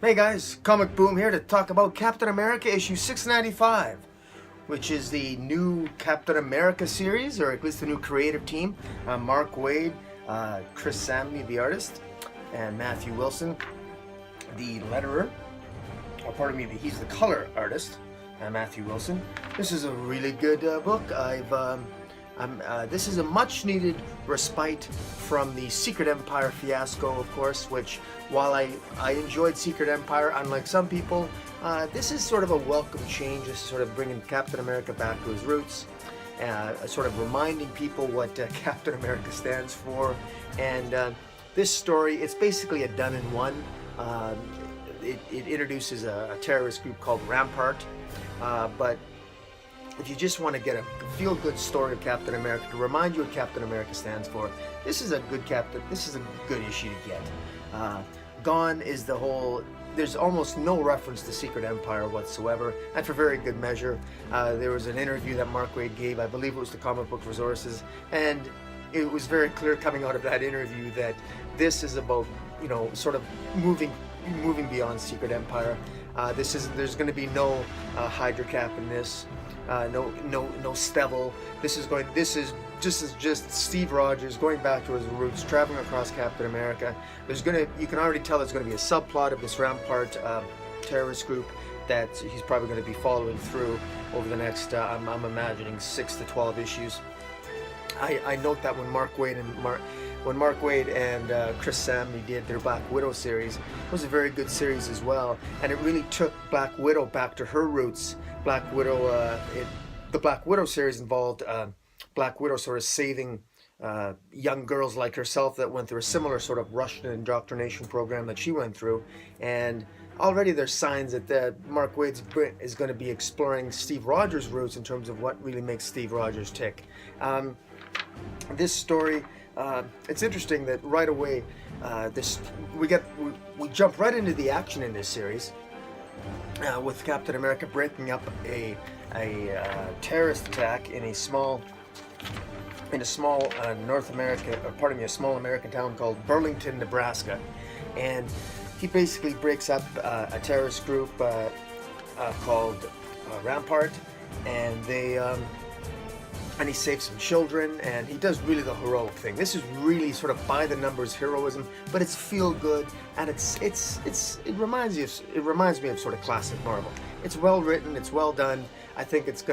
Hey guys, Comic Boom here to talk about Captain America issue 695, which is the new Captain America series, or at least the new creative team. Mark Waid, Chris Samney, the artist, and Matthew Wilson, the letterer. Or pardon me, he's the color artist, Matthew Wilson. This is a really good book. This is a much-needed respite from the Secret Empire fiasco, of course, which, while I enjoyed Secret Empire, unlike some people, this is sort of a welcome change. This is sort of bringing Captain America back to his roots, sort of reminding people what Captain America stands for. And this story, it's basically a done-in-one. It introduces a terrorist group called Rampart, but if you just want to get a feel-good story of Captain America to remind you what Captain America stands for, this is a good issue to get. Gone is the whole. There's almost no reference to Secret Empire whatsoever, and for very good measure. There was an interview that Mark Waid gave, I believe it was to Comic Book Resources, and it was very clear coming out of that interview that this is about, sort of moving beyond Secret Empire. There's going to be no Hydra Cap in this. No Stevel. This is just Steve Rogers going back to his roots, traveling across Captain America. You can already tell there's going to be a subplot of this Rampart terrorist group that he's probably going to be following through over the next, I'm imagining, 6 to 12 issues. I note that when Mark Waid and Chris Samney did their Black Widow series, it was a very good series as well, and it really took Black Widow back to her roots. The Black Widow series involved Black Widow sort of saving young girls like herself that went through a similar sort of Russian indoctrination program that she went through, and already there's signs that Mark Waid is going to be exploring Steve Rogers' roots in terms of what really makes Steve Rogers tick. This story, it's interesting that right away we jump right into the action in this series, with Captain America breaking up a terrorist attack in a small North America, or pardon me, a small American town called Burlington, Nebraska, and he basically breaks up a terrorist group called Rampart, and he saves some children, and he does really the heroic thing. This is really sort of by the numbers heroism, but it's feel good, and it reminds me of sort of classic Marvel. It's well written, it's well done. I think it's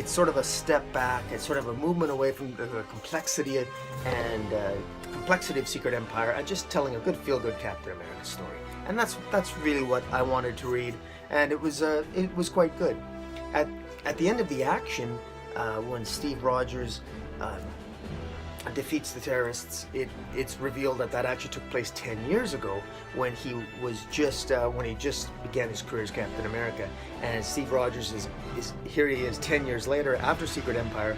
sort of a step back. It's sort of a movement away from the complexity of Secret Empire, and just telling a good feel good Captain America story. And that's really what I wanted to read, and it was quite good. At the end of the action, when Steve Rogers defeats the terrorists, it's revealed that actually took place 10 years ago when he just began his career as Captain America. And Steve Rogers is here. He is 10 years later after Secret Empire,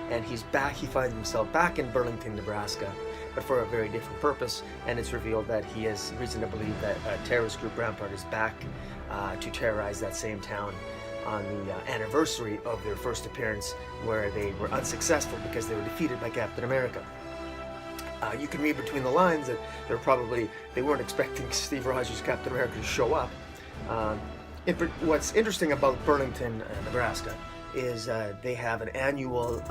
and he's back. He finds himself back in Burlington, Nebraska, but for a very different purpose. And it's revealed that he has reason to believe that a terrorist group, Rampart, is back to terrorize that same town on the anniversary of their first appearance, where they were unsuccessful because they were defeated by Captain America. You can read between the lines that they weren't expecting Steve Rogers' Captain America to show up. What's interesting about Burlington, Nebraska, is they have an annual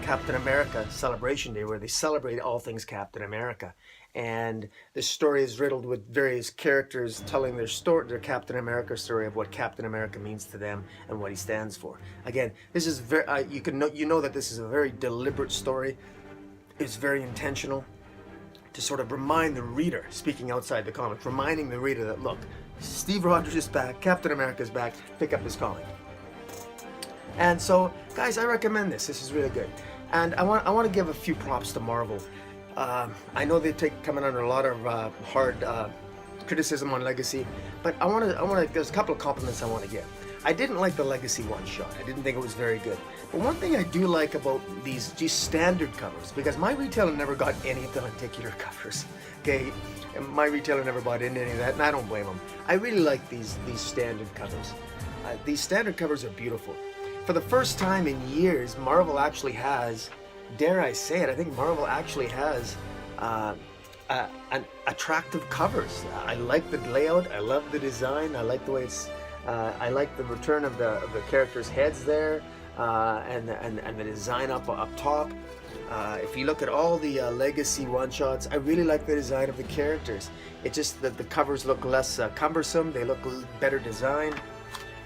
Captain America celebration day where they celebrate all things Captain America. And this story is riddled with various characters telling their Captain America story of what Captain America means to them and what he stands for. Again, this is very you know that this is a very deliberate story. It's very intentional to sort of remind the reader, speaking outside the comics, reminding the reader that, look, Steve Rogers is back, Captain America is back, pick up his calling. And so, guys, I recommend this. This is really good. And I want to give a few props to Marvel. I know they coming under a lot of hard criticism on Legacy, but there's a couple of compliments I want to give. I didn't like the Legacy one-shot. I didn't think it was very good. But one thing I do like about these standard covers, because my retailer never got any of the lenticular covers, okay? And my retailer never bought into any of that, and I don't blame them. I really like these standard covers. These standard covers are beautiful. For the first time in years, Marvel actually has, dare I say it, I think Marvel actually has an attractive covers. I like the layout. I love the design. I like the way it's. I like the return of the characters' heads there, and the design up top. If you look at all the legacy one-shots, I really like the design of the characters. It just that the covers look less cumbersome. They look better designed.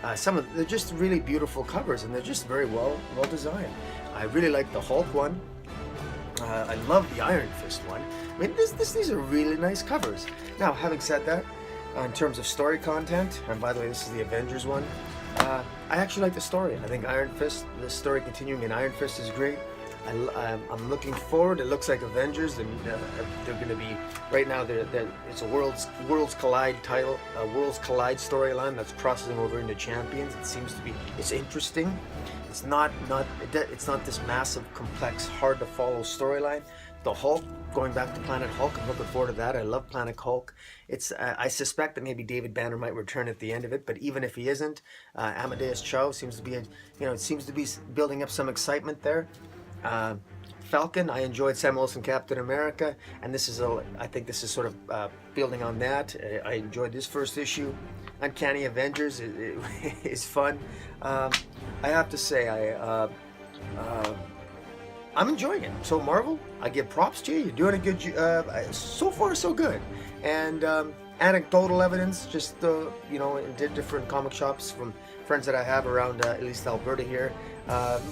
They're just really beautiful covers, and they're just very well designed. I really like the Hulk one. I love the Iron Fist one. I mean, these are really nice covers. Now, having said that, in terms of story content, and by the way, this is the Avengers one, I actually like the story. I think Iron Fist, the story continuing in Iron Fist is great. I'm looking forward. It looks like Avengers, and they're going to be right now. It's a Worlds Collide title, a Worlds Collide storyline that's crossing over into Champions. It seems to be. It's interesting. It's not this massive, complex, hard to follow storyline. The Hulk, going back to Planet Hulk, I'm looking forward to that. I love Planet Hulk. I suspect that maybe David Banner might return at the end of it, but even if he isn't, Amadeus Cho seems to be it seems to be building up some excitement there. Falcon, I enjoyed Sam Wilson Captain America, and I think this is sort of building on that. I enjoyed this first issue. Uncanny Avengers is fun. I have to say, I'm enjoying it. So Marvel, I give props to you. You're doing a good job. So far, so good. And anecdotal evidence, just in different comic shops from friends that I have around at least Alberta here.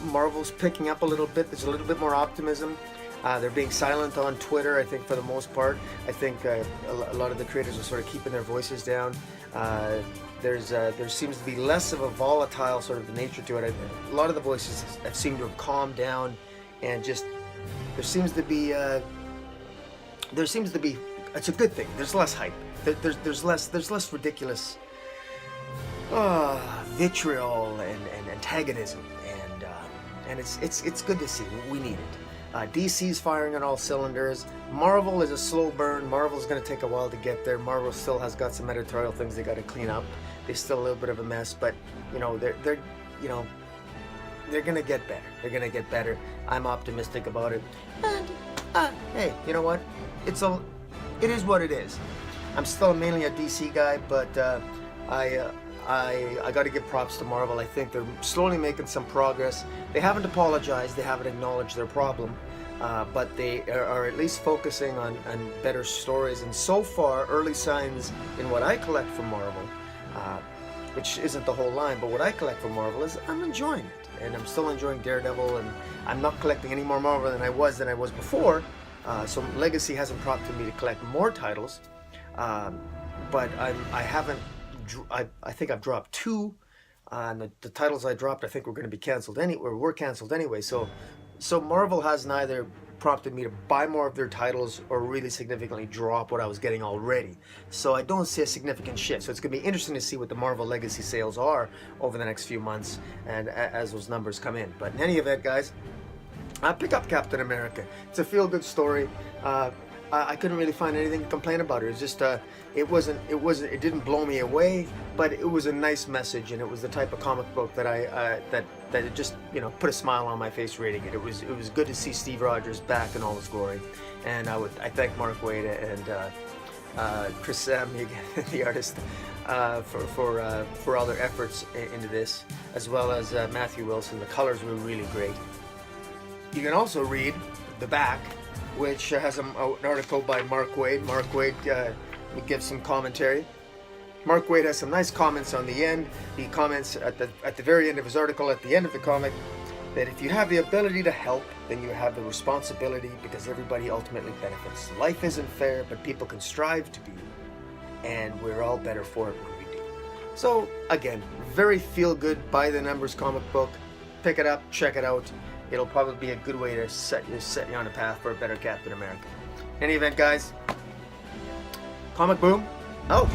Marvel's picking up a little bit. There's a little bit more optimism. They're being silent on Twitter, I think, for the most part. I think a lot of the creators are sort of keeping their voices down. There seems to be less of a volatile sort of nature to it. A lot of the voices have seemed to have calmed down, and just there seems to be it's a good thing. There's less hype. There's less ridiculous vitriol and antagonism, and it's good to see. We need it. DC's firing on all cylinders. Marvel is a slow burn. Marvel's going to take a while to get there. Marvel still has got some editorial things they got to clean up. They're still a little bit of a mess, but they're going to get better. They're going to get better. I'm optimistic about it. And hey, you know what? It is what it is. I'm still mainly a DC guy, but I got to give props to Marvel. I think they're slowly making some progress. They haven't apologized. They haven't acknowledged their problem, but they are at least focusing on better stories. And so far, early signs in what I collect from Marvel, which isn't the whole line, but what I collect from Marvel is I'm enjoying it, and I'm still enjoying Daredevil, and I'm not collecting any more Marvel than I was before. So Legacy hasn't prompted me to collect more titles, but I think I've dropped 2, and the titles I dropped I think were going to be canceled were canceled anyway. So Marvel has neither prompted me to buy more of their titles or really significantly drop what I was getting already. So I don't see a significant shift. So it's going to be interesting to see what the Marvel Legacy sales are over the next few months, and as those numbers come in. But in any event, guys, pick up Captain America. It's a feel-good story. I couldn't really find anything to complain about it. It's just it didn't blow me away, but it was a nice message, and it was the type of comic book that that it just put a smile on my face reading it. It was good to see Steve Rogers back in all his glory, and I thank Mark Waid and Chris Sam, the artist, for all their efforts into this, as well as Matthew Wilson. The colors were really great. You can also read the back, which has an article by Mark Waid. Mark Waid gives some commentary. Mark Waid has some nice comments on the end. He comments at the very end of his article, at the end of the comic, that if you have the ability to help, then you have the responsibility, because everybody ultimately benefits. Life isn't fair, but people can strive to be, and we're all better for it when we do. So again, very feel-good, by-the-numbers comic book. Pick it up, check it out. It'll probably be a good way to set you on a path for a better Captain America. In any event, guys, Comic Boom, out.